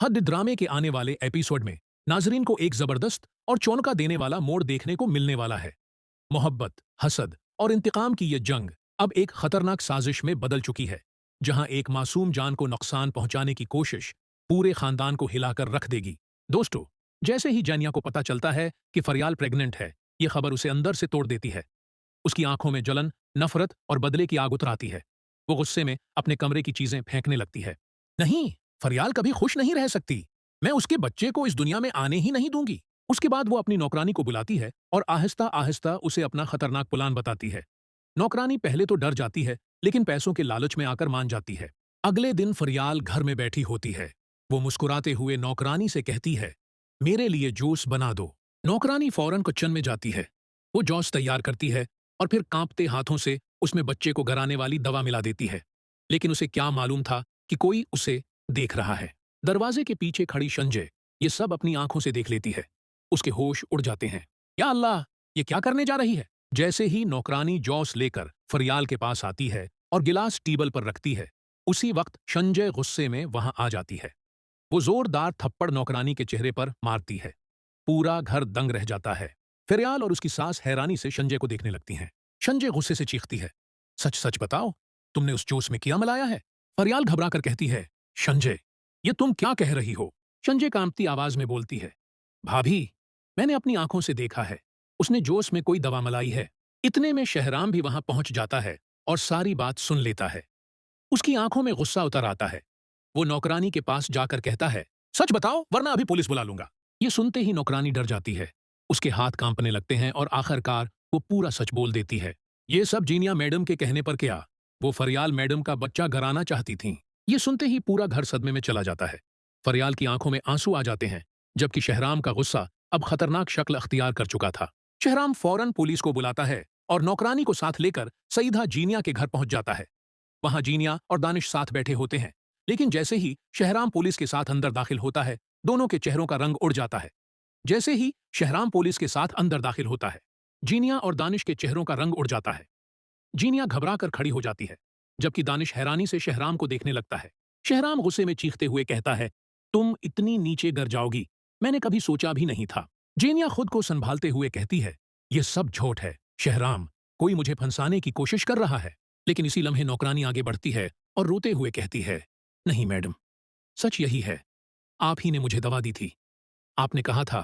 हद ड्रामे के आने वाले एपिसोड में नाजरीन को एक जबरदस्त और चौंका देने वाला मोड़ देखने को मिलने वाला है। मोहब्बत, हसद और इंतकाम की ये जंग अब एक खतरनाक साजिश में बदल चुकी है, जहां एक मासूम जान को नुकसान पहुंचाने की कोशिश पूरे खानदान को हिलाकर रख देगी। दोस्तों, जैसे ही जानिया को पता चलता है कि फरियाल प्रेग्नेंट है, ये खबर उसे अंदर से तोड़ देती है। उसकी आंखों में जलन, नफरत और बदले की आग उतर आती है। वो गुस्से में अपने कमरे की चीजें फेंकने लगती है। नहीं, फरियाल कभी खुश नहीं रह सकती। मैं उसके बच्चे को इस दुनिया में आने ही नहीं दूंगी। उसके बाद वो अपनी नौकरानी को बुलाती है और आहिस्ता आहिस्ता उसे अपना खतरनाक प्लान बताती है। नौकरानी पहले तो डर जाती है, लेकिन पैसों के लालच में आकर मान जाती है। अगले दिन फरियाल घर में बैठी होती है। वो मुस्कुराते हुए नौकरानी से कहती है, मेरे लिए जूस बना दो। नौकरानी फौरन किचन में जाती है। वो जूस तैयार करती है और फिर कांपते हाथों से उसमें बच्चे को गराने वाली दवा मिला देती है। लेकिन उसे क्या मालूम था कि कोई उसे देख रहा है। दरवाजे के पीछे खड़ी संजय ये सब अपनी आंखों से देख लेती है। उसके होश उड़ जाते हैं। या अल्लाह, ये क्या करने जा रही है? जैसे ही नौकरानी जौस लेकर फरियाल के पास आती है और गिलास टेबल पर रखती है, उसी वक्त संजय गुस्से में वहां आ जाती है। वो जोरदार थप्पड़ नौकरानी के चेहरे पर मारती है। पूरा घर दंग रह जाता है। फरियाल और उसकी सास हैरानी से संजय को देखने लगती हैं। संजय गुस्से से चीखती है, सच सच बताओ, तुमने उस जूस में क्या मिलाया है? फरियाल घबरा कर कहती है, संजय, ये तुम क्या कह रही हो? संजय कांपती आवाज में बोलती है, भाभी, मैंने अपनी आंखों से देखा है। उसने जोश में कोई दवा मलाई है। इतने में शहराम भी वहां पहुंच जाता है और सारी बात सुन लेता है। उसकी आंखों में गुस्सा उतर आता है। वो नौकरानी के पास जाकर कहता है, सच बताओ वरना अभी पुलिस बुला लूंगा। ये सुनते ही नौकरानी डर जाती है। उसके हाथ कांपने लगते हैं और आखिरकार वो पूरा सच बोल देती है। ये सब जीनिया मैडम के कहने पर किया। वो फरियाल मैडम का बच्चा घराना चाहती थी। ये सुनते ही पूरा घर सदमे में चला जाता है। फरियाल की आंखों में आंसू आ जाते हैं, जबकि शहराम का गुस्सा अब खतरनाक शक्ल अख्तियार कर चुका था। शहराम फौरन पुलिस को बुलाता है और नौकरानी को साथ लेकर सीधा जीनिया के घर पहुंच जाता है। वहां जीनिया और दानिश साथ बैठे होते हैं, लेकिन जैसे ही शहराम पुलिस के साथ अंदर दाखिल होता है, दोनों के चेहरों का रंग उड़ जाता है। जैसे ही शहराम पुलिस के साथ अंदर दाखिल होता है, जीनिया और दानिश के चेहरों का रंग उड़ जाता है। जीनिया घबरा कर खड़ी हो जाती है, जबकि दानिश हैरानी से शहराम को देखने लगता है। शहराम गुस्से में चीखते हुए कहता है, तुम इतनी नीचे गिर जाओगी, मैंने कभी सोचा भी नहीं था। जीनिया खुद को संभालते हुए कहती है, यह सब झूठ है शहराम, कोई मुझे फंसाने की कोशिश कर रहा है। लेकिन इसी लम्हे नौकरानी आगे बढ़ती है और रोते हुए कहती है, नहीं मैडम, सच यही है। आप ही ने मुझे दवा दी थी। आपने कहा था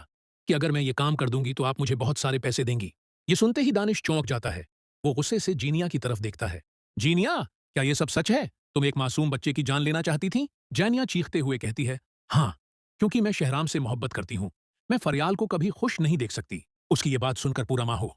कि अगर मैं ये काम कर दूंगी तो आप मुझे बहुत सारे पैसे देंगी। ये सुनते ही दानिश चौंक जाता है। वो गुस्से से जीनिया की तरफ देखता है। जीनिया, क्या ये सब सच है? तुम एक मासूम बच्चे की जान लेना चाहती थी? जानिया चीखते हुए कहती है, हाँ, क्योंकि मैं शहराम से मोहब्बत करती हूँ। मैं फरियाल को कभी खुश नहीं देख सकती। उसकी ये बात सुनकर पूरा माहो